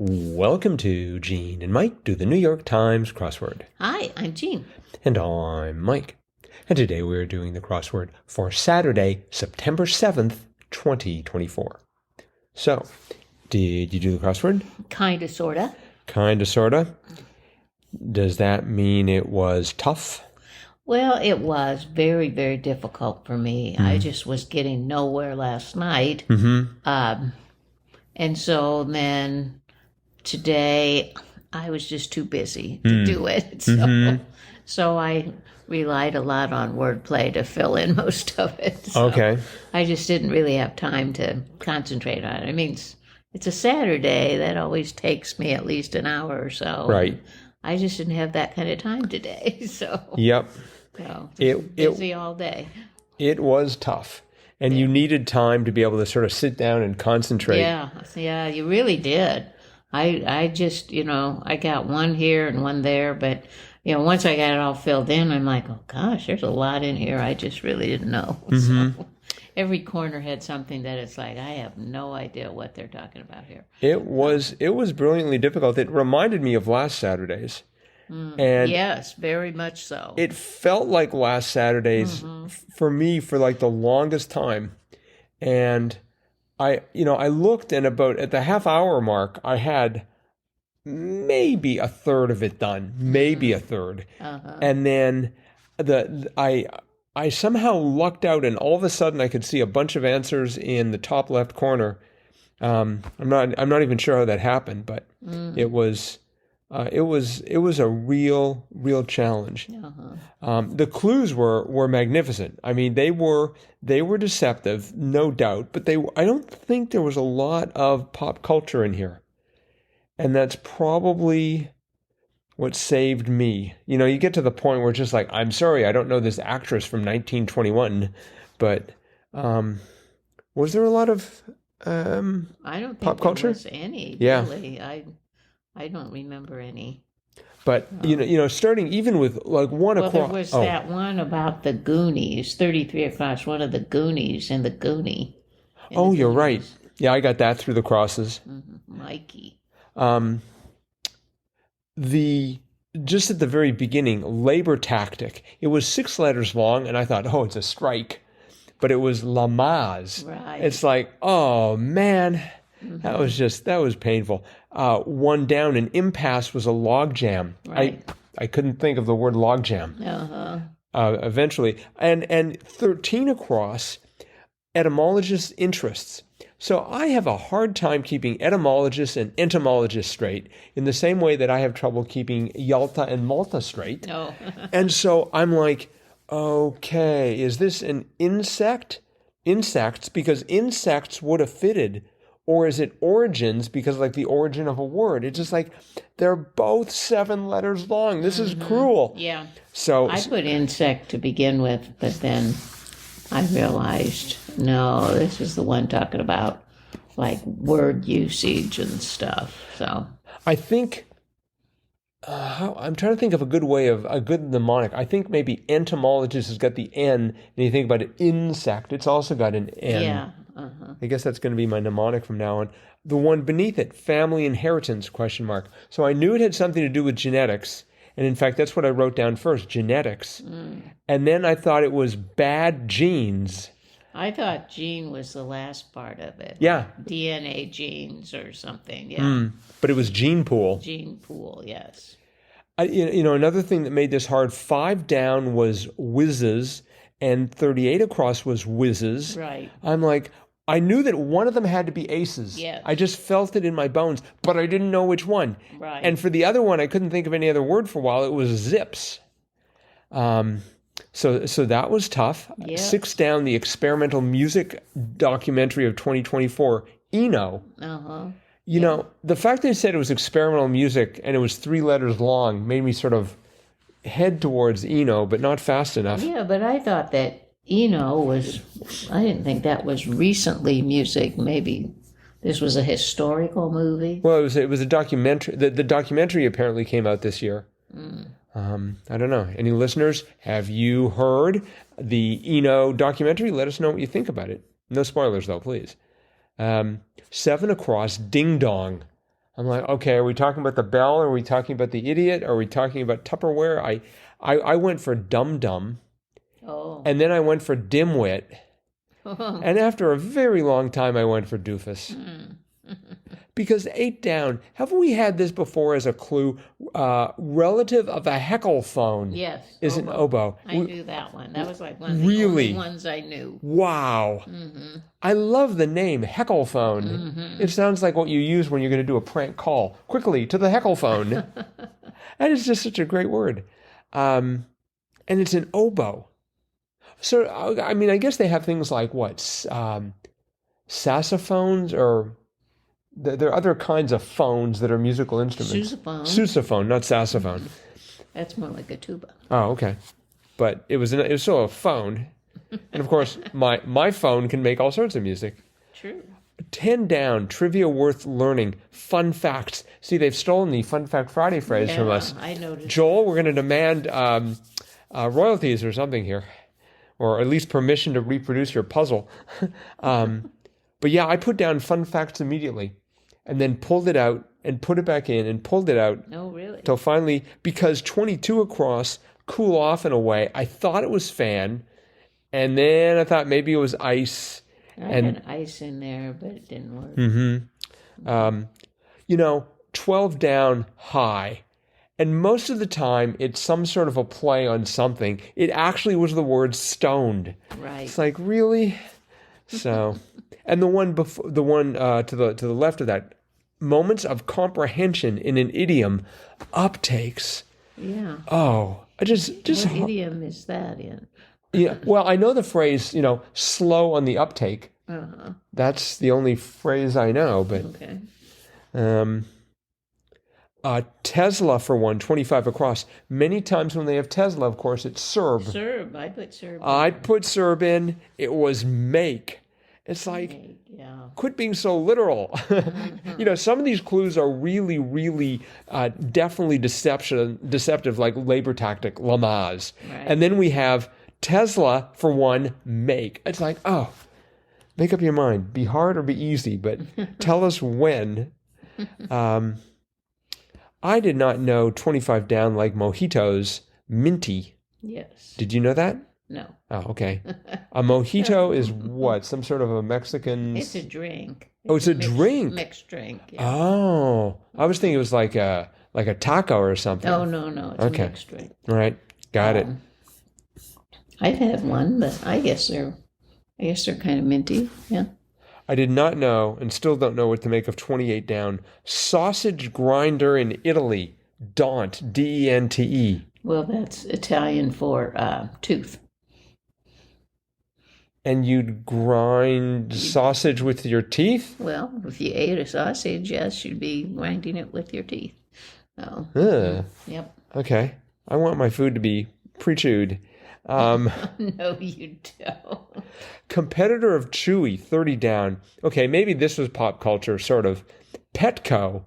Welcome to Gene and Mike do the New York Times crossword. Hi, I'm Jean. And I'm Mike. And today we're doing the crossword for Saturday, September 7th, 2024. So, did you do the crossword? Kinda, sorta. Kinda, sorta. Does that mean it was tough? Well, it was very, very difficult for me. I just was getting nowhere last night. And so then today I was just too busy to do it. So I relied a lot on wordplay to fill in most of it. So Okay. I just didn't really have time to concentrate on it. I mean, it's a Saturday. That always takes me at least an hour or so. Right. I just didn't have that kind of time today. So, Yep. busy all day. It was tough. And you needed time to be able to sort of sit down and concentrate. Yeah, you really did. I just, I got one here and one there, but, once I got it all filled in, I'm like, oh gosh, there's a lot in here. I just really didn't know. So every corner had something that it's like, I have no idea what they're talking about here. It was brilliantly difficult. It reminded me of last Saturday's. And yes, very much so. it felt like last Saturday's for me for like the longest time. And I looked and at the half hour mark, I had maybe a third of it done, maybe a third. And then I somehow lucked out, and all of a sudden I could see a bunch of answers in the top left corner. I'm not even sure how that happened, but it was a real challenge. The clues were magnificent. I mean, they were deceptive, no doubt, but I don't think there was a lot of pop culture in here. And that's probably what saved me. You get to the point where it's just like, I'm sorry, I don't know this actress from 1921, but was there a lot of I don't think pop culture? There was any, Yeah. really. I don't remember any. But, starting even with like one across. Well, there was that one about the Goonies, 33 across, one of the Goonies and the Goonie. Oh, you're right. Yeah, I got that through the crosses. Mikey. Just at the very beginning, labor tactic. It was 6 letters long, and I thought, oh, it's a strike. But it was Lamaze. Right. It's like, oh, man. That was painful. One down, an impasse was a log jam. Right. I couldn't think of the word log jam. Eventually. And 13 across, etymologist interests. So I have a hard time keeping etymologists and entomologists straight in the same way that I have trouble keeping Yalta and Malta straight. No. And so I'm like, okay, is this an insect? Insects, because insects would have fitted. Or is it origins, because like the origin of a word? It's just like, they're both 7 letters long. This is cruel. Yeah. So I put insect to begin with, but then I realized, no, this is the one talking about like word usage and stuff. So I think, I'm trying to think of a good mnemonic. I think maybe entomologist has got the N, and you think about an insect, it's also got an N. yeah. I guess that's going to be my mnemonic from now on. The one beneath it, family inheritance, ? So I knew it had something to do with genetics. And in fact, that's what I wrote down first, genetics. And then I thought it was bad genes. I thought gene was the last part of it. Yeah. DNA genes or something. Yeah. But it was gene pool. Gene pool, yes. Another thing that made this hard, 5 down was whizzes, and 38 across was whizzes. Right. I'm like, I knew that one of them had to be aces. Yes. I just felt it in my bones, but I didn't know which one. Right. And for the other one, I couldn't think of any other word for a while. It was zips. So that was tough. Yeah. 6 down, the experimental music documentary of 2024, Eno. The fact they said it was experimental music and it was 3 letters long made me sort of head towards Eno, but not fast enough. Yeah, but I thought that I didn't think that was recently music. Maybe this was a historical movie. Well, it was a documentary. The documentary apparently came out this year. I don't know. Any listeners? Have you heard the Eno documentary? Let us know what you think about it. No spoilers, though, please. 7 across, ding dong. I'm like, okay, are we talking about the bell? Are we talking about the idiot? Are we talking about Tupperware? I went for dum-dum, Oh. and then I went for dimwit, and after a very long time, I went for doofus. Because 8 down, haven't we had this before as a clue? Relative of a heckelphone Yes. is an oboe. I knew that one. That was like one of the Really? only ones I knew. Wow. I love the name, heckelphone. It sounds like what you use when you're going to do a prank call. Quickly, to the heckelphone. And it's just such a great word. And it's an oboe. So, I mean, I guess they have things like what? Saxophones or... There are other kinds of phones that are musical instruments. Sousaphone. Sousaphone, not saxophone. That's more like a tuba. Oh, okay. But it was still a phone. And of course, my phone can make all sorts of music. True. 10 down, trivia worth learning, fun facts. See, they've stolen the Fun Fact Friday phrase from us. I noticed. Joel, we're going to demand royalties or something here, or at least permission to reproduce your puzzle. But yeah, I put down fun facts immediately and then pulled it out and put it back in and pulled it out. Oh, really? Till finally, because 22 across, cool off in a way, I thought it was fan. And then I thought maybe it was ice. I had ice in there, but it didn't work. 12 down, high. And most of the time, it's some sort of a play on something. It actually was the word stoned. Right. It's like, really? So, and the one to the left of that, moments of comprehension in an idiom, uptakes. Yeah. Oh, what idiom is that in? Yeah. Well, I know the phrase, slow on the uptake. Uh-huh. That's the only phrase I know. But okay. Tesla for 125 across. Many times when they have Tesla, of course, it's Serb. Serb. I put Serb. I put Serb in. It was make. It's like, quit being so literal. Some of these clues are really, really definitely deceptive, like labor tactic, Lamaze. Right. And then we have Tesla for one, make. It's like, oh, make up your mind. Be hard or be easy, but tell us when. I did not know 25 down like mojitos, minty. Yes. Did you know that? No. Oh, okay. A mojito is what? Some sort of a Mexican... It's a drink. It's a drink. Mixed drink. Yeah. Oh. I was thinking it was like a taco or something. Oh, no. It's a mixed drink. All right. Got it. I've had one, but I guess they're kind of minty. Yeah. I did not know and still don't know what to make of 28 down. Sausage grinder in Italy. Dante. Dente. Well, that's Italian for tooth. And you'd grind sausage with your teeth? Well, if you ate a sausage, yes, you'd be grinding it with your teeth. Oh. Yep. Okay. I want my food to be pre-chewed. No, you don't. Competitor of Chewy, 30 down. Okay, maybe this was pop culture, sort of. Petco.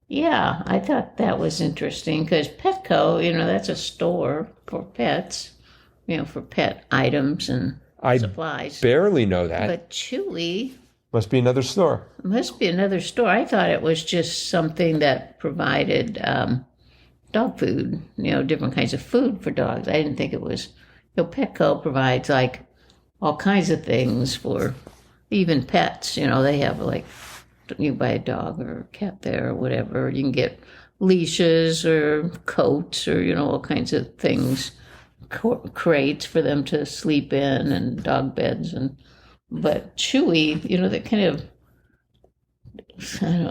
Yeah, I thought that was interesting because Petco, that's a store for pets, for pet items and supplies. I barely know that. But Chewy must be another store. Must be another store. I thought it was just something that provided dog food, different kinds of food for dogs. I didn't think it was, Petco provides like all kinds of things for even pets. They have like, you buy a dog or a cat there or whatever. You can get leashes or coats or, all kinds of things, crates for them to sleep in and dog beds. But Chewy, that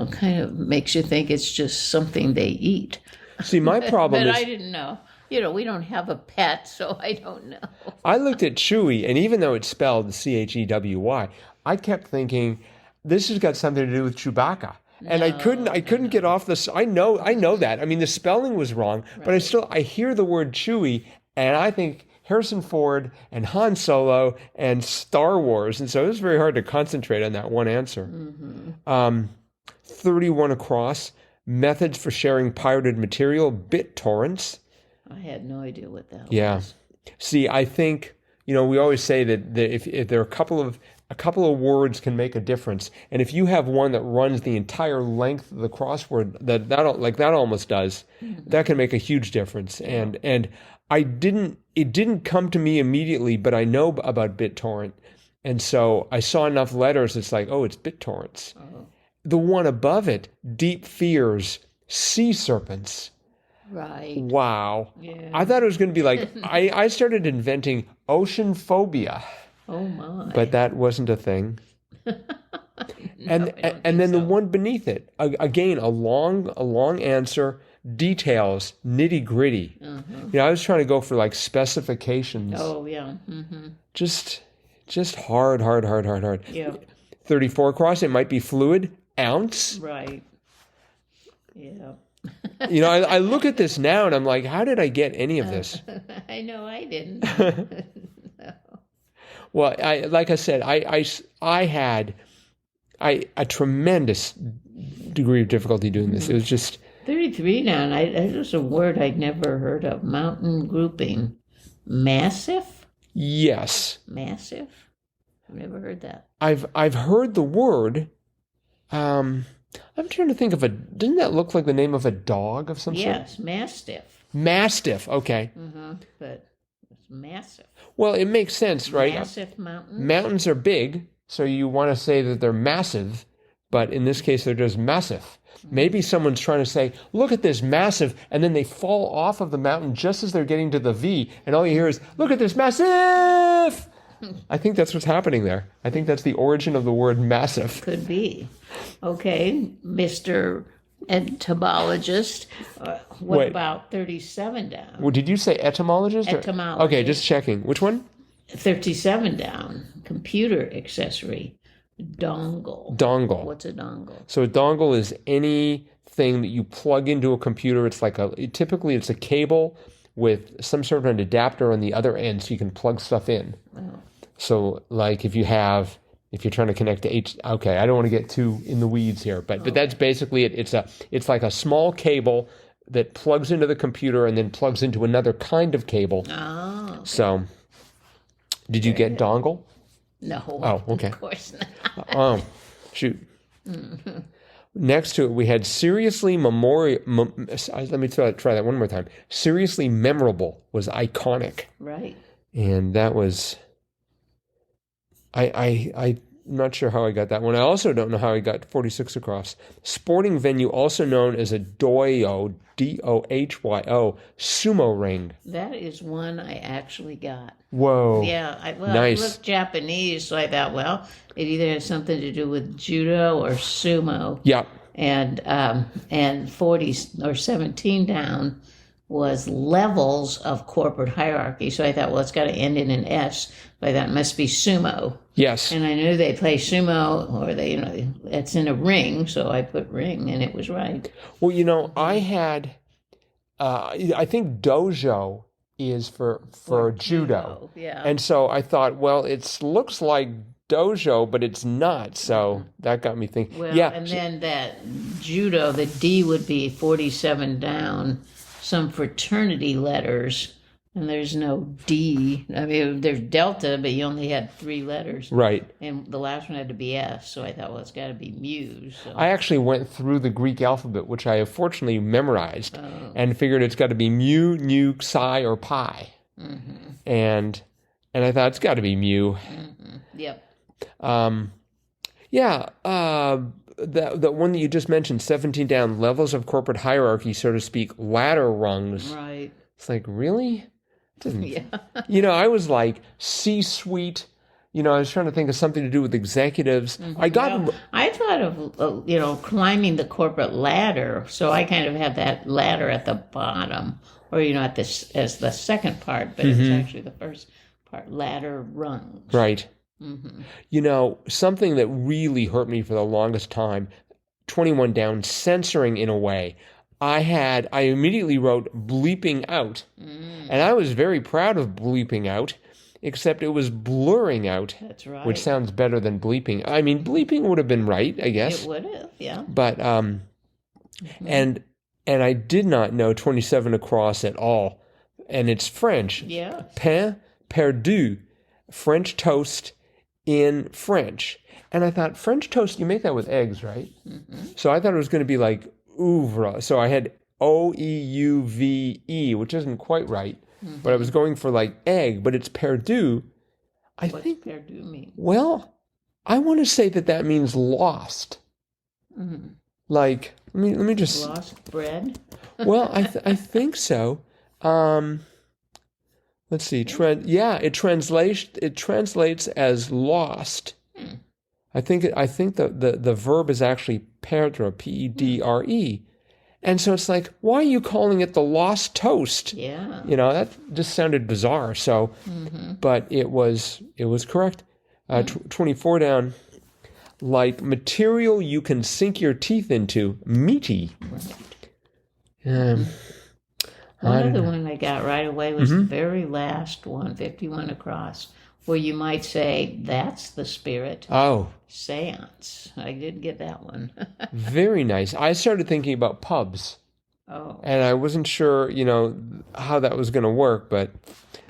kind of makes you think it's just something they eat. See, my problem but is... I didn't know. We don't have a pet, so I don't know. I looked at Chewy, and even though it's spelled Chewy, I kept thinking, this has got something to do with Chewbacca. And I couldn't get off this. I know that. I mean, the spelling was wrong, right. But I hear the word Chewy, and I think Harrison Ford and Han Solo and Star Wars. And so it was very hard to concentrate on that one answer. 31 across. Methods for sharing pirated material, BitTorrents. I had no idea what that was. Yeah. See, I think, we always say that if there are a couple of a couple of words can make a difference. And if you have one that runs the entire length of the crossword, that almost does, that can make a huge difference. And it didn't come to me immediately, but I know about BitTorrent. And so I saw enough letters, it's like, oh, it's BitTorrents. Oh. The one above it, Deep Fears, Sea Serpents. Right. Wow. Yeah. I thought it was going to be like, I started inventing ocean phobia. Oh my! But that wasn't a thing. And then the one beneath it, again, a long answer, details, nitty gritty. I was trying to go for like specifications. Oh yeah. Just hard. Yeah. 34 across. It might be fluid. Ounce. Right. Yeah. I look at this now and I'm like, how did I get any of this? I know I didn't. No. Well, like I said, I had a tremendous degree of difficulty doing this. It was just 33 down. That was a word I'd never heard of. Mountain grouping, massive. Yes. Massive. I've never heard that. I've heard the word. I'm trying to think of doesn't that look like the name of a dog of some sort? Yes, mastiff. Mastiff. Okay. But it's massive. Well, it makes sense, right? Massive mountains. Mountains are big, so you want to say that they're massive, but in this case, they're just massive. Maybe someone's trying to say, look at this massive, and then they fall off of the mountain just as they're getting to the V, and all you hear is, look at this massive! I think that's what's happening there. I think that's the origin of the word massive. Could be. Okay, Mr. Entomologist. What about 37 down? Well, did you say etymologist? Etymologist. Okay, just checking. Which one? 37 down. Computer accessory. Dongle. Dongle. What's a dongle? So a dongle is anything that you plug into a computer. It's like typically it's a cable with some sort of an adapter on the other end so you can plug stuff in. Oh. So like if you're trying to connect to okay, I don't want to get too in the weeds here, but that's basically it. It's like a small cable that plugs into the computer and then plugs into another kind of cable. Oh. Okay. So did you get dongle? No. Oh, okay. Of course not. Oh, shoot. Next to it, we had seriously memorial. Let me try that one more time. Seriously memorable was iconic. Right. And that was. I'm not sure how I got that one. I also don't know how I got 46 across. Sporting venue, also known as a dohyo, DOHYO, sumo ring. That is one I actually got. Whoa. Yeah. Nice. I looked Japanese, so I thought, well, it either has something to do with judo or sumo. Yeah. And 40 or 17 down was levels of corporate hierarchy. So I thought, well, it's got to end in an S. But that must be sumo. Yes. And I knew they play sumo, or it's in a ring. So I put ring, and it was right. Well, I had, I think dojo is for judo. Yeah. And so I thought, well, it looks like dojo, but it's not. So that got me thinking. Well, yeah. And then that judo, the D would be 47 down, some fraternity letters, and there's no D. I mean, there's delta, but you only had 3 letters. Right. And the last one had to be S, so I thought, well, it's got to be mu. So. I actually went through the Greek alphabet, which I have fortunately memorized, and figured it's got to be mu, nu, psi, or pi. Mm-hmm. And I thought it's got to be mu. Mm-hmm. Yep. The one that you just mentioned, 17 down, levels of corporate hierarchy, so to speak, ladder rungs. Right. It's like, really? Yeah. I was like C-suite. I was trying to think of something to do with executives. Mm-hmm. I thought of, climbing the corporate ladder. So I kind of had that ladder at the bottom, or, at this as the second part, but it's actually the first part, ladder rungs. Right. Mm-hmm. Something that really hurt me for the longest time, 21 down, censoring in a way. I immediately wrote bleeping out. And I was very proud of bleeping out, except it was blurring out. That's right. Which sounds better than bleeping. I mean, bleeping would have been right, I guess. It would have, yeah. But, and I did not know 27 across at all. And it's French. Yeah. Pain perdu, French toast in French. And I thought, French toast, you make that with eggs, right? So I thought it was going to be like oeuvre. So I had OEUVE, which isn't quite right. But I was going for like egg, but it's perdu. What's perdu mean? Well, I want to say that means lost. Like, let me just... Lost bread? Well, I think so. Let's see. It translates as lost. I think the verb is actually perdre, Pedre. And so it's like, why are you calling it the lost toast? Yeah. That just sounded bizarre. So, but it was correct. 24 down. Like material you can sink your teeth into, meaty. One other one I got right away was the very last one, 51 across, where you might say, that's the spirit. Oh. Seance. I did get that one. Very nice. I started thinking about pubs. Oh. And I wasn't sure, how that was going to work, but...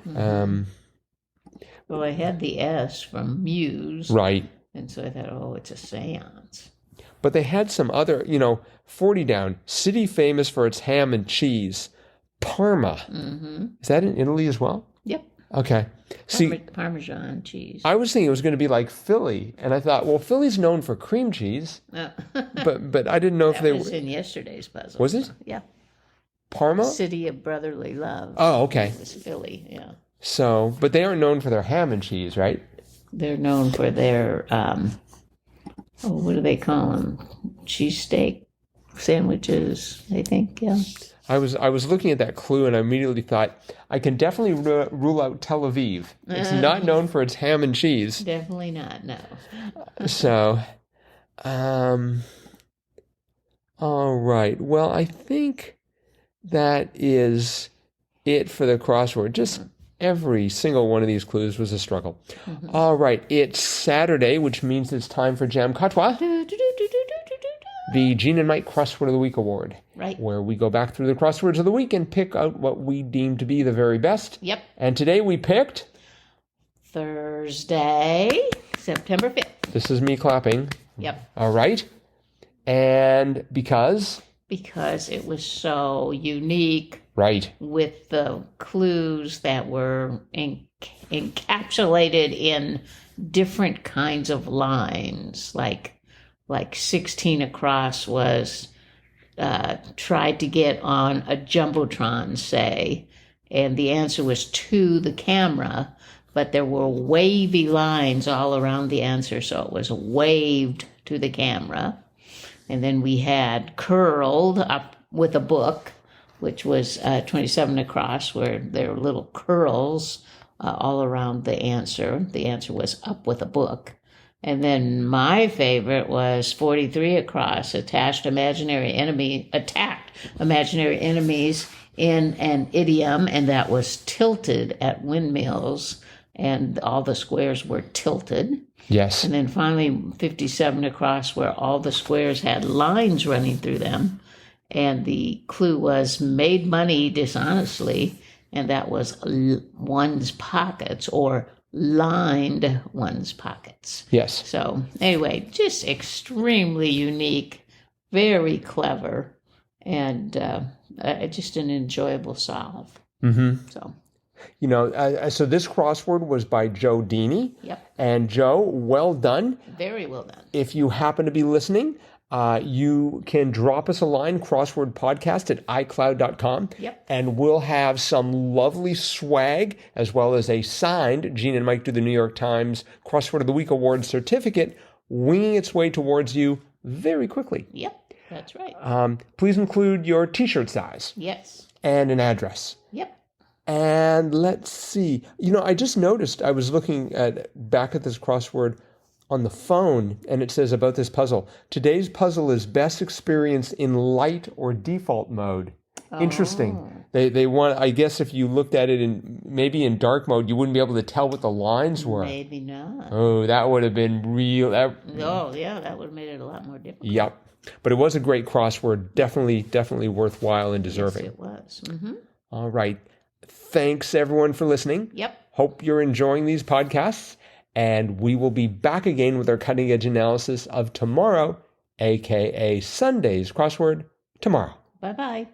Well, I had the S from Muse. Right. And so I thought, it's a seance. But they had some other, 40 down, city famous for its ham and cheese, Parma. Is that in Italy as well? Yep. Okay. See, Parmesan cheese. I was thinking it was going to be like Philly, and I thought, well, Philly's known for cream cheese, but I didn't know if they were. That was in yesterday's puzzle. Was it? Yeah. Parma? City of brotherly love. Oh, okay. It was Philly, yeah. So, but they aren't known for their ham and cheese, right? They're known for their, what do they call them? Cheesesteak sandwiches, I think, yeah. I was looking at that clue and I immediately thought, I can definitely rule out Tel Aviv. It's not known for its ham and cheese. Definitely not, no. So, all right. Well, I think that is it for the crossword. Just every single one of these clues was a struggle. All right. It's Saturday, which means it's time for Jam Katwa, the Gene and Mike Crossword of the Week Award. Right. Where we go back through the crosswords of the week and pick out what we deem to be the very best. Yep. And today we picked... Thursday, September 5th. This is me clapping. Yep. All right. And because... Because it was so unique. Right. With the clues that were encapsulated in different kinds of lines. Like 16 across was tried to get on a Jumbotron, say, and the answer was to the camera, but there were wavy lines all around the answer, so it was waved to the camera. And then we had curled up with a book, which was 27 across, where there were little curls all around the answer. The answer was up with a book. And then my favorite was 43 across, attacked imaginary enemies in an idiom, and that was tilted at windmills, and all the squares were tilted. Yes. And then finally 57 across, where all the squares had lines running through them, and the clue was made money dishonestly, and that was one's pockets, or lined one's pockets. Yes. So anyway, just extremely unique, very clever, and just an enjoyable solve. So. So this crossword was by Joe Deeney. Yep. And Joe, well done. Very well done. If you happen to be listening, you can drop us a line, crosswordpodcast@icloud.com. Yep. And we'll have some lovely swag, as well as a signed Gene and Mike Do the New York Times Crossword of the Week Award certificate winging its way towards you very quickly. Yep, that's right. Please include your t-shirt size. Yes. And an address. Yep. And let's see. I just noticed, I was looking back at this crossword on the phone, and it says about this puzzle, today's puzzle is best experienced in light or default mode. Oh. Interesting. They want, I guess if you looked at it maybe in dark mode, you wouldn't be able to tell what the lines were. Maybe not. Oh, that would have been real. That would have made it a lot more difficult. Yep. But it was a great crossword. Definitely worthwhile and deserving. Yes, it was. Mm-hmm. All right. Thanks, everyone, for listening. Yep. Hope you're enjoying these podcasts. And we will be back again with our cutting edge analysis of tomorrow, aka Sunday's crossword tomorrow. Bye-bye.